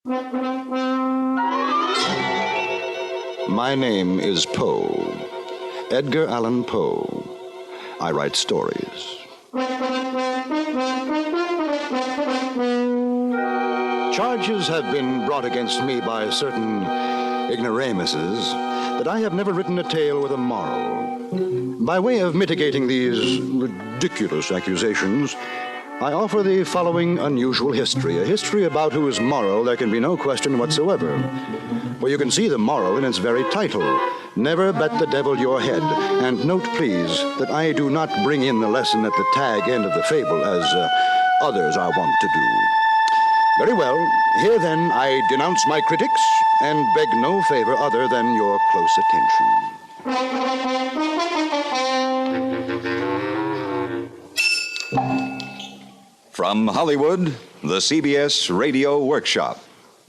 My name is Poe, Edgar Allan Poe. I write stories. Charges have been brought against me by certain ignoramuses that I have never written a tale with a moral. By way of mitigating these ridiculous accusations, I offer the following unusual history, a history about whose moral there can be no question whatsoever. For you can see the moral in its very title, Never Bet the Devil Your Head. And note, please, that I do not bring in the lesson at the tag end of the fable, as others are wont to do. Very well, here then I denounce my critics and beg no favor other than your close attention. From Hollywood, the CBS Radio Workshop,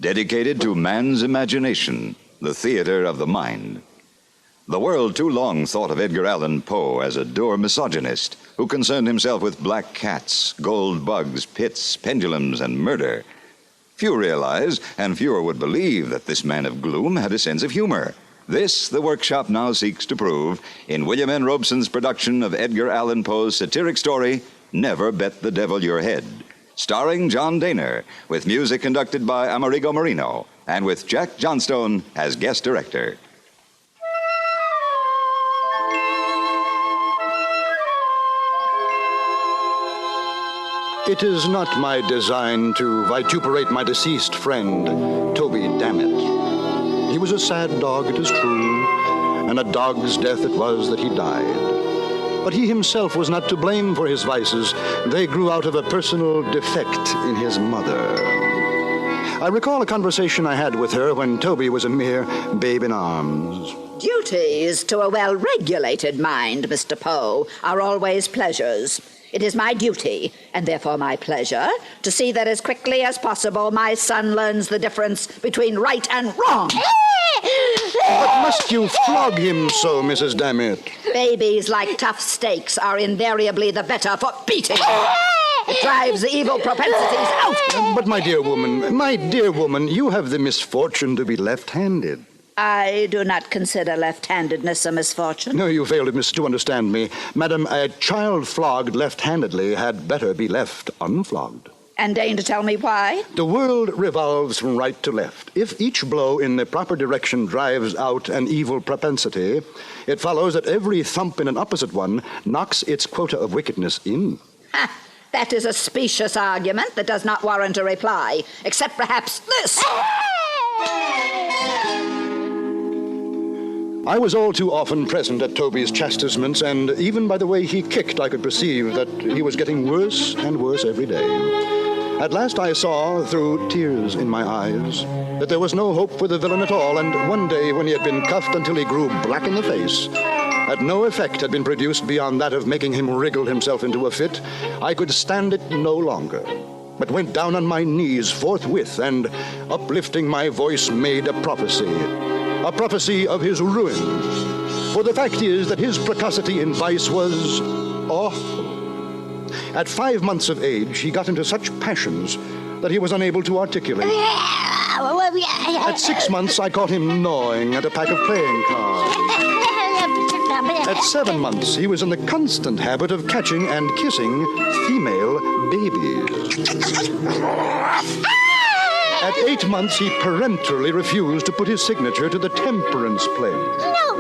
dedicated to man's imagination, the theater of the mind. The world too long thought of Edgar Allan Poe as a dour misogynist who concerned himself with black cats, gold bugs, pits, pendulums, and murder. Few realize, and fewer would believe, that this man of gloom had a sense of humor. This, the workshop now seeks to prove in William N. Robson's production of Edgar Allan Poe's satiric story, Never Bet the Devil Your Head, starring John Dehner, with music conducted by Amerigo Marino, and with Jack Johnstone as guest director. It is not my design to vituperate my deceased friend, Toby Dammit. He was a sad dog, it is true, and a dog's death it was that he died. But he himself was not to blame for his vices. They grew out of a personal defect in his mother. I recall a conversation I had with her when Toby was a mere babe in arms. Duties to a well-regulated mind, Mr. Poe, are always pleasures. It is my duty, and therefore my pleasure, to see that as quickly as possible my son learns the difference between right and wrong. But must you flog him so, Mrs. Dammit? Babies, like tough steaks, are invariably the better for beating. It drives the evil propensities out. But my dear woman, you have the misfortune to be left-handed. I do not consider left-handedness a misfortune. No, you fail to understand me. Madam, a child flogged left-handedly had better be left unflogged. And deign to tell me why? The world revolves from right to left. If each blow in the proper direction drives out an evil propensity, it follows that every thump in an opposite one knocks its quota of wickedness in. Ha! That is a specious argument that does not warrant a reply, except perhaps this. I was all too often present at Toby's chastisements, and even by the way he kicked, I could perceive that he was getting worse and worse every day. At last I saw, through tears in my eyes, that there was no hope for the villain at all, and one day when he had been cuffed until he grew black in the face, that no effect had been produced beyond that of making him wriggle himself into a fit, I could stand it no longer, but went down on my knees forthwith and, uplifting my voice, made a prophecy of his ruin. For the fact is that his precocity in vice was awful. At 5 months of age, he got into such passions that he was unable to articulate. At 6 months, I caught him gnawing at a pack of playing cards. At 7 months, he was in the constant habit of catching and kissing female babies. At 8 months, he peremptorily refused to put his signature to the temperance pledge. No.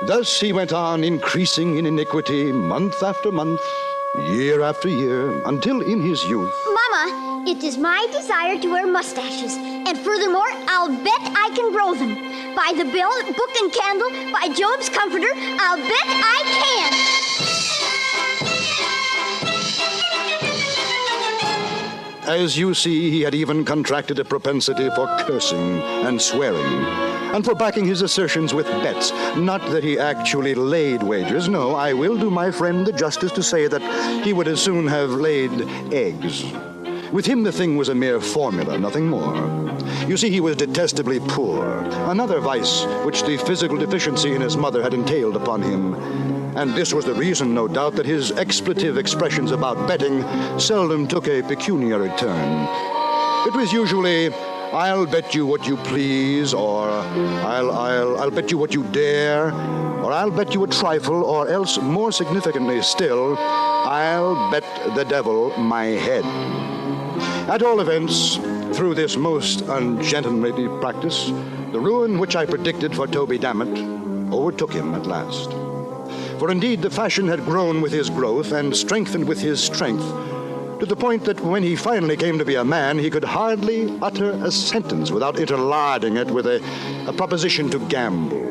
Thus he went on, increasing in iniquity month after month, year after year, until in his youth... Mama, it is my desire to wear mustaches, and furthermore, I'll bet I can grow them. By the bell, book, and candle, by Job's comforter, I'll bet I can. As you see, he had even contracted a propensity for cursing and swearing, and for backing his assertions with bets. Not that he actually laid wagers. No, I will do my friend the justice to say that he would as soon have laid eggs. With him, the thing was a mere formula, nothing more. You see, he was detestably poor, another vice which the physical deficiency in his mother had entailed upon him. And this was the reason, no doubt, that his expletive expressions about betting seldom took a pecuniary turn. It was usually, "I'll bet you what you please," or I'll bet you what you dare, or "I'll bet you a trifle," or else, more significantly still, "I'll bet the devil my head." At all events, through this most ungentlemanly practice, the ruin which I predicted for Toby Dammit overtook him at last. For indeed the fashion had grown with his growth and strengthened with his strength, to the point that when he finally came to be a man, he could hardly utter a sentence without interlarding it with a proposition to gamble.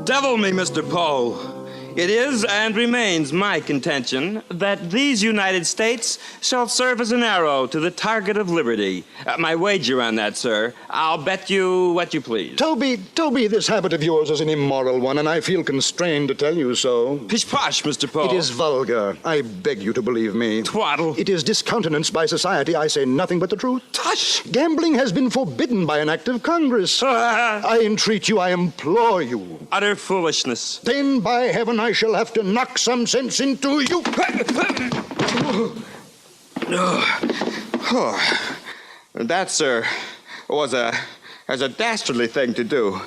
Devil me, Mr. Poe. It is and remains my contention that these United States shall serve as an arrow to the target of liberty. My wager on that, sir. I'll bet you what you please. Toby, this habit of yours is an immoral one, and I feel constrained to tell you so. Pish-posh, Mr. Poe. It is vulgar. I beg you to believe me. Twaddle. It is discountenanced by society. I say nothing but the truth. Tush! Gambling has been forbidden by an act of Congress. I entreat you, I implore you. Utter foolishness. Then, by heaven, I shall have to knock some sense into you. That, sir, was a dastardly thing to do.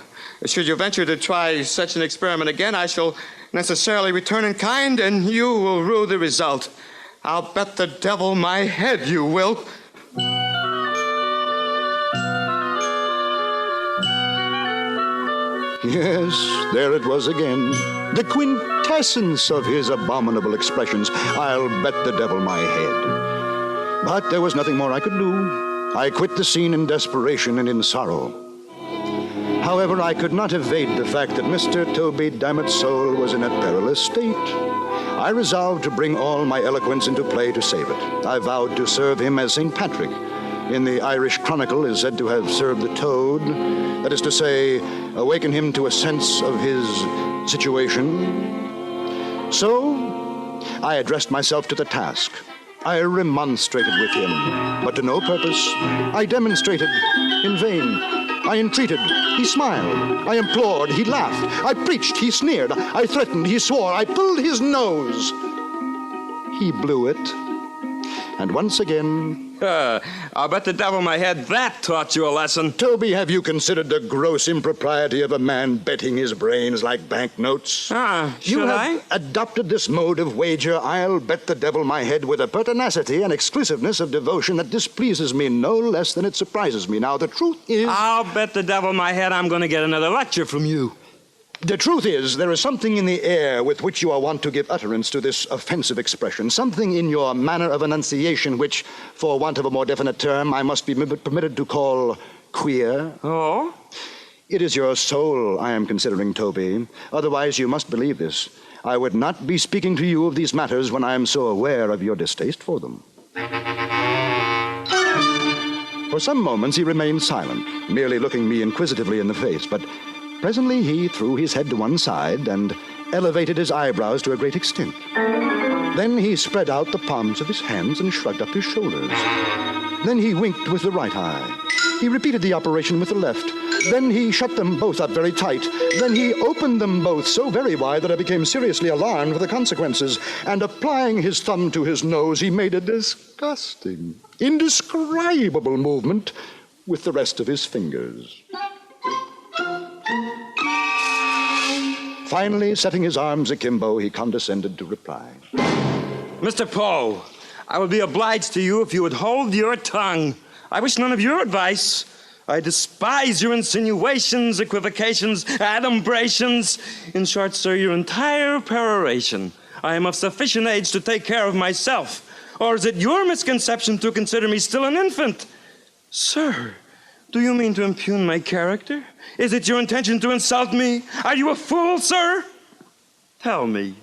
Should you venture to try such an experiment again, I shall necessarily return in kind, and you will rue the result. I'll bet the devil my head you will. Yes, there it was again. The quintessence of his abominable expressions. "I'll bet the devil my head." But there was nothing more I could do. I quit the scene in desperation and in sorrow. However, I could not evade the fact that Mr. Toby Dammit's soul was in a perilous state. I resolved to bring all my eloquence into play to save it. I vowed to serve him as St. Patrick in the Irish Chronicle is said to have served the toad, that is to say, awaken him to a sense of his situation. So, I addressed myself to the task. I remonstrated with him, but to no purpose. I demonstrated in vain. I entreated, he smiled. I implored, he laughed. I preached, he sneered. I threatened, he swore. I pulled his nose. He blew it. And once again... I'll bet the devil my head that taught you a lesson. Toby, have you considered the gross impropriety of a man betting his brains like banknotes? Should I? You have adopted this mode of wager, "I'll bet the devil my head," with a pertinacity and exclusiveness of devotion that displeases me no less than it surprises me. Now, the truth is... I'll bet the devil my head I'm going to get another lecture from you. The truth is, there is something in the air with which you are wont to give utterance to this offensive expression, something in your manner of enunciation which, for want of a more definite term, I must be permitted to call queer. Oh? It is your soul I am considering, Toby. Otherwise, you must believe this. I would not be speaking to you of these matters when I am so aware of your distaste for them. For some moments he remained silent, merely looking me inquisitively in the face, but presently he threw his head to one side and elevated his eyebrows to a great extent. Then he spread out the palms of his hands and shrugged up his shoulders. Then he winked with the right eye. He repeated the operation with the left. Then he shut them both up very tight. Then he opened them both so very wide that I became seriously alarmed for the consequences. And applying his thumb to his nose, he made a disgusting, indescribable movement with the rest of his fingers. Finally, setting his arms akimbo, he condescended to reply. Mr. Poe, I would be obliged to you if you would hold your tongue. I wish none of your advice. I despise your insinuations, equivocations, adumbrations. In short, sir, your entire peroration. I am of sufficient age to take care of myself. Or is it your misconception to consider me still an infant? Sir, do you mean to impugn my character? Is it your intention to insult me? Are you a fool, sir? Tell me,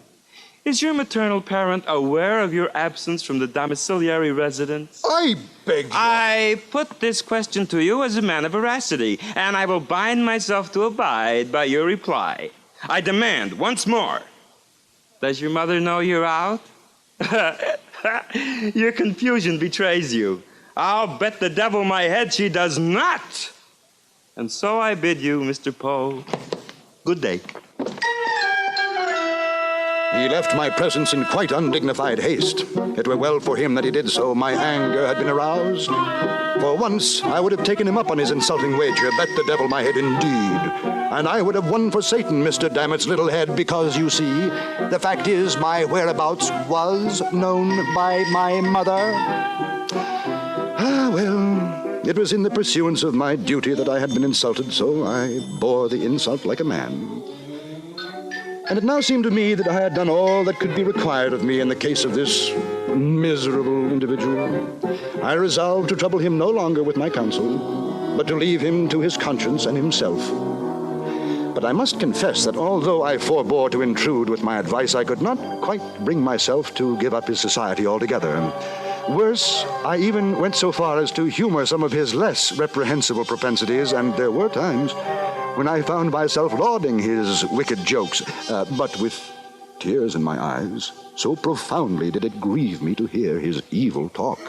is your maternal parent aware of your absence from the domiciliary residence? I beg you. I put this question to you as a man of veracity, and I will bind myself to abide by your reply. I demand once more, does your mother know you're out? Your confusion betrays you. I'll bet the devil my head she does not. And so I bid you, Mr. Poe, good day. He left my presence in quite undignified haste. It were well for him that he did so. My anger had been aroused. For once, I would have taken him up on his insulting wager, bet the devil my head indeed. And I would have won for Satan, Mr. Dammit's little head, because, you see, the fact is my whereabouts was known by my mother. Ah, well, it was in the pursuance of my duty that I had been insulted, so I bore the insult like a man. And it now seemed to me that I had done all that could be required of me in the case of this miserable individual. I resolved to trouble him no longer with my counsel, but to leave him to his conscience and himself. But I must confess that although I forbore to intrude with my advice, I could not quite bring myself to give up his society altogether. Worse, I even went so far as to humor some of his less reprehensible propensities, and there were times when I found myself lauding his wicked jokes, but with tears in my eyes, so profoundly did it grieve me to hear his evil talk.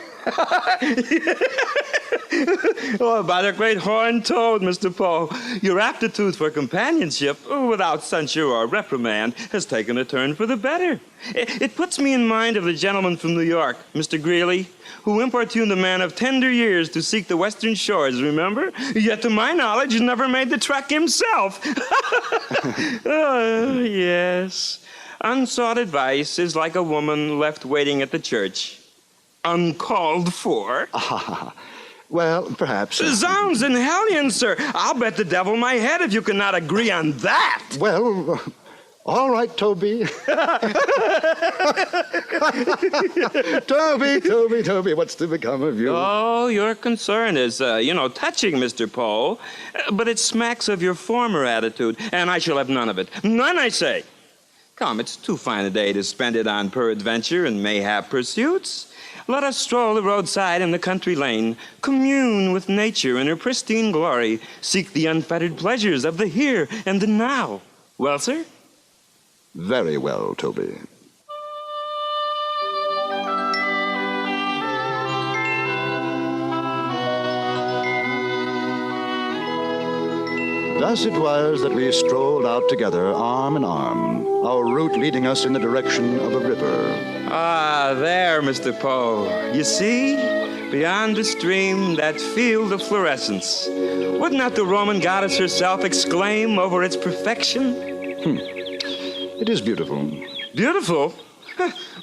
Oh, by the great horned toad, Mr. Poe, your aptitude for companionship, without censure or reprimand, has taken a turn for the better. It puts me in mind of the gentleman from New York, Mr. Greeley, who importuned a man of tender years to seek the western shores, remember? Yet, to my knowledge, he never made the trek himself. Oh, yes. Unsought advice is like a woman left waiting at the church. Uncalled for. Well, perhaps. Zounds and hellions, sir. I'll bet the devil my head if you cannot agree on that. Well, all right, Toby. Toby, what's to become of you? Oh, your concern is, touching, Mr. Poe. But it smacks of your former attitude, and I shall have none of it. None, I say. Come, it's too fine a day to spend it on peradventure and mayhap pursuits. Let us stroll the roadside and the country lane, commune with nature in her pristine glory, seek the unfettered pleasures of the here and the now. Well, sir? Very well, Toby. Thus it was that we strolled out together, arm in arm, our route leading us in the direction of a river. Ah, there, Mr. Poe. You see? Beyond the stream, that field of fluorescence. Would not the Roman goddess herself exclaim over its perfection? It is beautiful. Beautiful?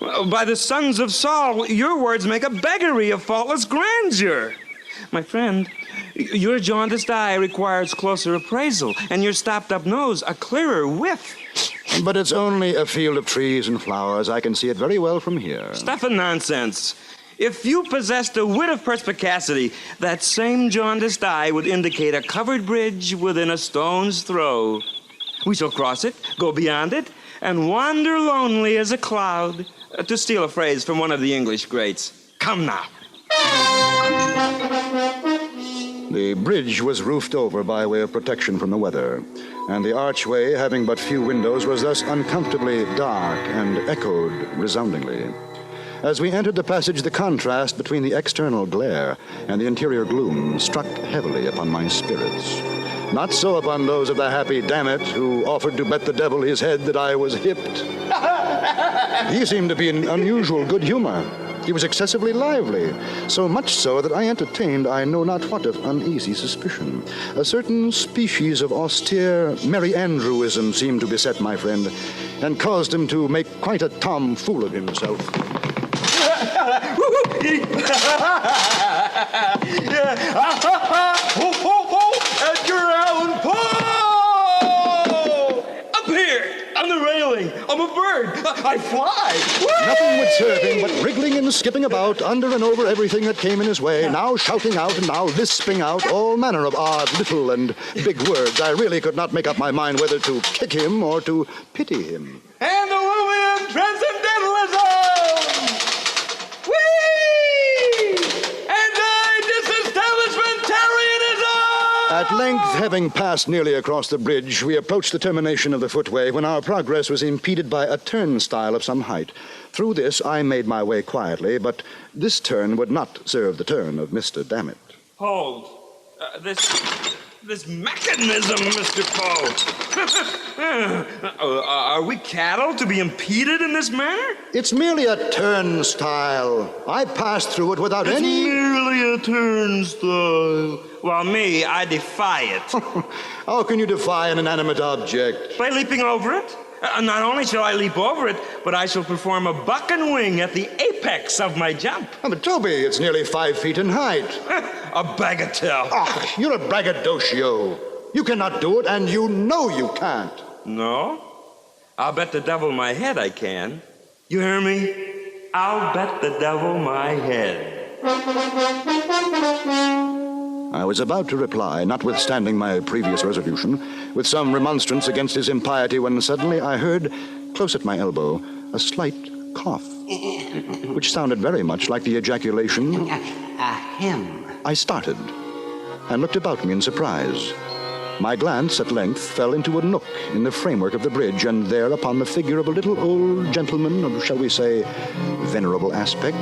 Well, by the sons of Saul, your words make a beggary of faultless grandeur. My friend, your jaundiced eye requires closer appraisal, and your stopped-up nose a clearer whiff. But it's only a field of trees and flowers. I can see it very well from here. Stuff and nonsense. If you possessed a wit of perspicacity, that same jaundiced eye would indicate a covered bridge within a stone's throw. We shall cross it, go beyond it, and wander lonely as a cloud, to steal a phrase from one of the English greats. Come now. The bridge was roofed over by way of protection from the weather, and the archway, having but few windows, was thus uncomfortably dark and echoed resoundingly. As we entered the passage, the contrast between the external glare and the interior gloom struck heavily upon my spirits. Not so upon those of the happy Dammit, who offered to bet the devil his head that I was hipped. He seemed to be in unusual good humor. He was excessively lively, so much so that I entertained I know not what of uneasy suspicion. A certain species of austere Merry Andrewism seemed to beset my friend, and caused him to make quite a tomfool of himself. Edgar Allan Poe! Up here, on the railing, I'm a bird. I fly. Whee! Nothing would serve him but wriggling and skipping about under and over everything that came in his way, now shouting out and now lisping out all manner of odd little and big words. I really could not make up my mind whether to kick him or to pity him. Antediluvian transcendentalism! Whee! Anti-disestablishmentarianism! At length, having passed nearly across the bridge, we approached the termination of the footway when our progress was impeded by a turnstile of some height. Through this, I made my way quietly, but this turn would not serve the turn of Mr. Dammit. Hold. This mechanism, Mr. Poe. Are we cattle to be impeded in this manner? It's merely a turnstile. I passed through it without It's any... merely a turnstile. Well, me, I defy it. How can you defy an inanimate object? By leaping over it? Not only shall I leap over it, but I shall perform a buck and wing at the apex of my jump. Oh, but Toby, it's nearly 5 feet in height. A bagatelle. Oh, you're a braggadocio. You cannot do it, and you know you can't. No? I'll bet the devil my head I can. You hear me? I'll bet the devil my head. I was about to reply, notwithstanding my previous resolution, with some remonstrance against his impiety, when suddenly I heard, close at my elbow, a slight cough, which sounded very much like the ejaculation... Ahem. I started and looked about me in surprise. My glance at length fell into a nook in the framework of the bridge, and there upon the figure of a little old gentleman of, shall we say, venerable aspect,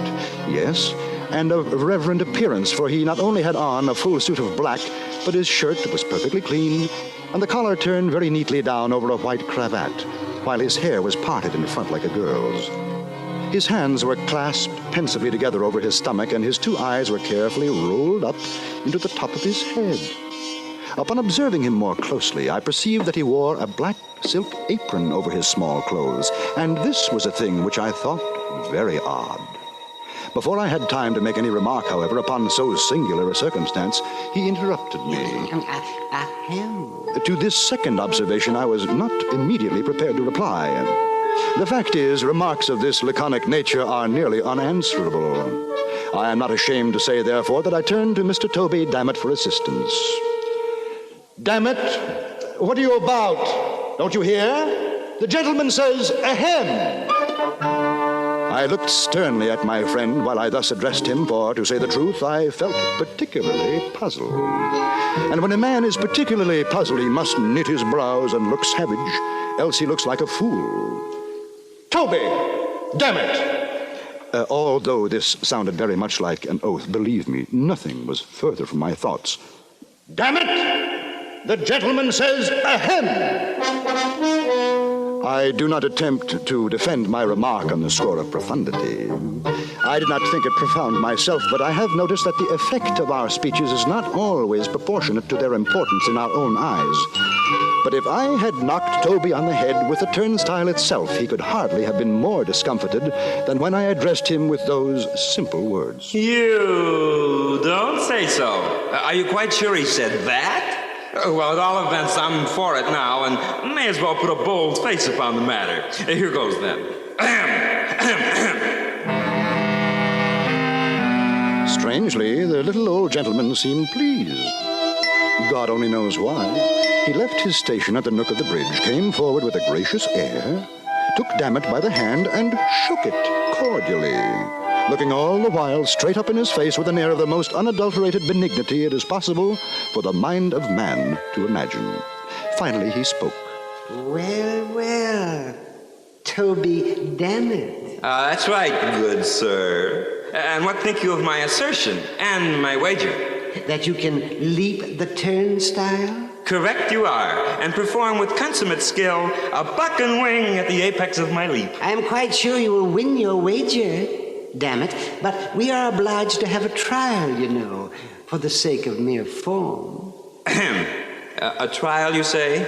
yes, and of reverend appearance, for he not only had on a full suit of black, but his shirt was perfectly clean, and the collar turned very neatly down over a white cravat, while his hair was parted in front like a girl's. His hands were clasped pensively together over his stomach, and his 2 eyes were carefully rolled up into the top of his head. Upon observing him more closely, I perceived that he wore a black silk apron over his small clothes, and this was a thing which I thought very odd. Before I had time to make any remark, however, upon so singular a circumstance, he interrupted me. Ahem. To this second observation, I was not immediately prepared to reply. The fact is, remarks of this laconic nature are nearly unanswerable. I am not ashamed to say, therefore, that I turned to Mr. Toby Dammit for assistance. Dammit, what are you about? Don't you hear? The gentleman says, ahem. I looked sternly at my friend while I thus addressed him, for, to say the truth, I felt particularly puzzled. And when a man is particularly puzzled, he must knit his brows and look savage, else he looks like a fool. Toby, damn it! Although this sounded very much like an oath, believe me, nothing was further from my thoughts. Damn it! The gentleman says ahem! I do not attempt to defend my remark on the score of profundity. I did not think it profound myself, but I have noticed that the effect of our speeches is not always proportionate to their importance in our own eyes. But if I had knocked Toby on the head with the turnstile itself, he could hardly have been more discomfited than when I addressed him with those simple words. You don't say so. Are you quite sure he said that? Well, at all events, I'm for it now, and may as well put a bold face upon the matter. Here goes, then. Strangely, the little old gentleman seemed pleased. God only knows why. He left his station at the nook of the bridge, came forward with a gracious air, took Dammit by the hand, and shook it cordially, looking all the while straight up in his face with an air of the most unadulterated benignity it is possible for the mind of man to imagine. Finally, he spoke. Well, Toby Dammit. That's right, good sir. And what think you of my assertion and my wager? That you can leap the turnstile? Correct you are, and perform with consummate skill a buck and wing at the apex of my leap. I am quite sure you will win your wager, damn it, but we are obliged to have a trial, you know, for the sake of mere form. A trial, you say?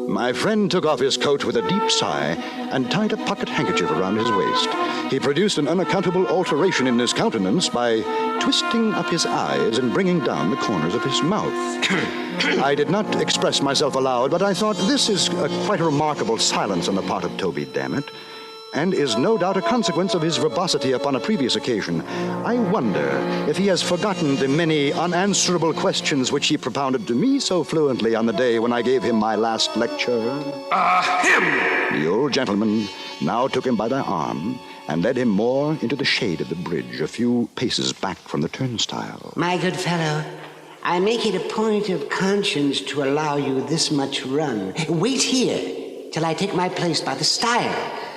My friend took off his coat with a deep sigh and tied a pocket handkerchief around his waist. He produced an unaccountable alteration in his countenance by twisting up his eyes and bringing down the corners of his mouth. I did not express myself aloud, but I thought this is quite a remarkable silence on the part of Toby Dammit, and is no doubt a consequence of his verbosity upon a previous occasion. I wonder if he has forgotten the many unanswerable questions which he propounded to me so fluently on the day when I gave him my last lecture. Him! The old gentleman now took him by the arm and led him more into the shade of the bridge, a few paces back from the turnstile. My good fellow, I make it a point of conscience to allow you this much run. Wait here till I take my place by the stile,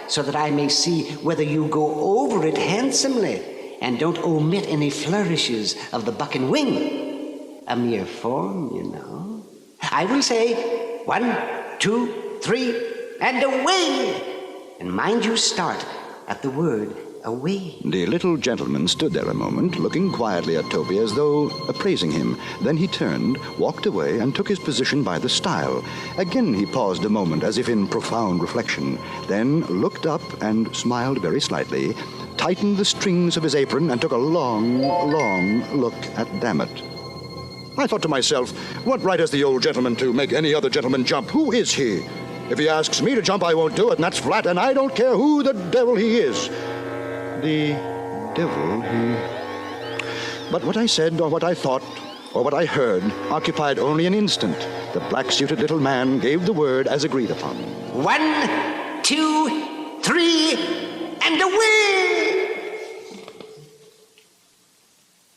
so that I may see whether you go over it handsomely And don't omit any flourishes of the buck and wing. A mere form, you know. I will say 1, 2, 3, and away! And mind you start at the word away. The little gentleman stood there a moment, looking quietly at Toby as though appraising him. Then he turned, walked away, and took his position by the stile. Again he paused a moment, as if in profound reflection, then looked up and smiled very slightly, tightened the strings of his apron, and took a long, long look at Dammit. I thought to myself, what right has the old gentleman to make any other gentleman jump? Who is he? If he asks me to jump, I won't do it, and that's flat, and I don't care who the devil he is. The devil, But what I said, or what I thought, or what I heard, occupied only an instant. The black-suited little man gave the word as agreed upon. 1, 2, 3, and away!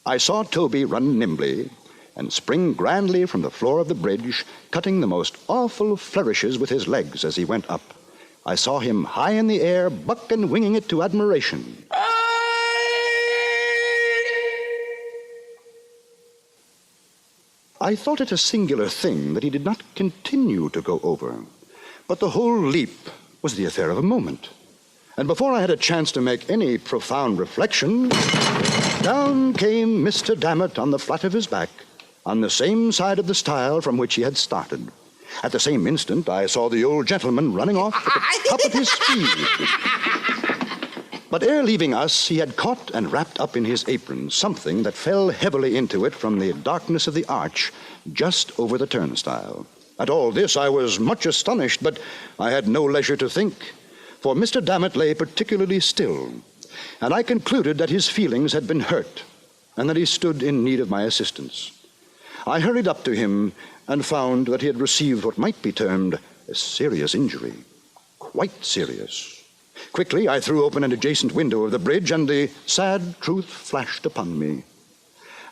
I saw Toby run nimbly and spring grandly from the floor of the bridge, cutting the most awful flourishes with his legs as he went up. I saw him high in the air, buck and winging it to admiration. I thought it a singular thing that he did not continue to go over, but the whole leap was the affair of a moment. And before I had a chance to make any profound reflection, down came Mr. Dammit on the flat of his back, on the same side of the stile from which he had started. At the same instant, I saw the old gentleman running off at the top of his speed. But ere leaving us, he had caught and wrapped up in his apron something that fell heavily into it from the darkness of the arch just over the turnstile. At all this, I was much astonished, but I had no leisure to think, for Mr. Dammit lay particularly still, and I concluded that his feelings had been hurt, and that he stood in need of my assistance. I hurried up to him and found that he had received what might be termed a serious injury. Quite serious. Quickly, I threw open an adjacent window of the bridge, and the sad truth flashed upon me.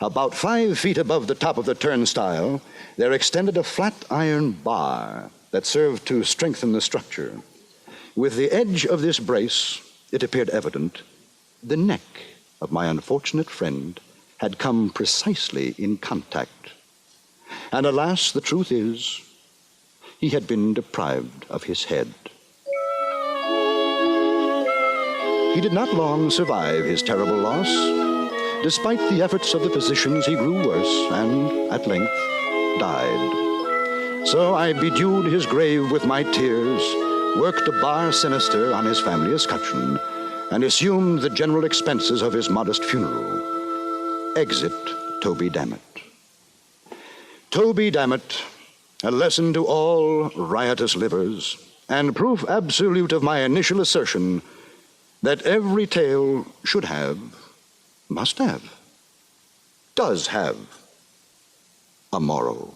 About 5 feet above the top of the turnstile, there extended a flat iron bar that served to strengthen the structure. With the edge of this brace, it appeared evident, the neck of my unfortunate friend had come precisely in contact. And alas, the truth is, he had been deprived of his head. He did not long survive his terrible loss. Despite the efforts of the physicians, he grew worse and, at length, died. So I bedewed his grave with my tears, worked a bar sinister on his family escutcheon, and assumed the general expenses of his modest funeral. Exit Toby Dammit. Toby Dammit, a lesson to all riotous livers, and proof absolute of my initial assertion that every tale should have, must have, does have a moral.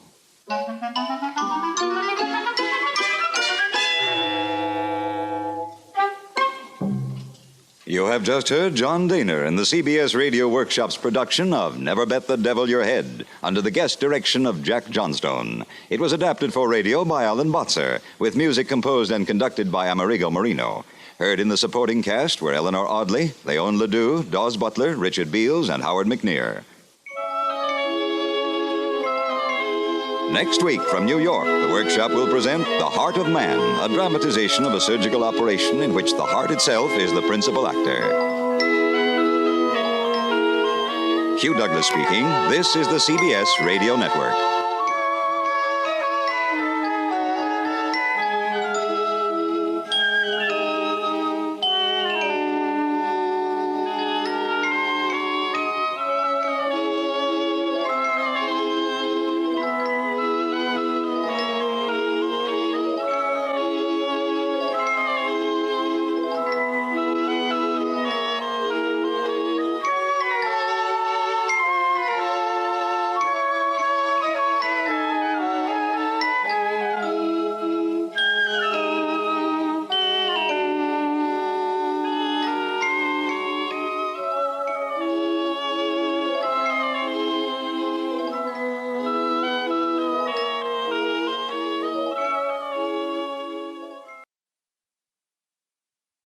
You have just heard John Daner in the CBS Radio Workshop's production of Never Bet the Devil Your Head, under the guest direction of Jack Johnstone. It was adapted for radio by Alan Botzer, with music composed and conducted by Amerigo Marino. Heard in the supporting cast were Eleanor Audley, Leon Ledoux, Dawes Butler, Richard Beals, and Howard McNear. Next week from New York, the workshop will present The Heart of Man, a dramatization of a surgical operation in which the heart itself is the principal actor. Hugh Douglas speaking. This is the CBS Radio Network.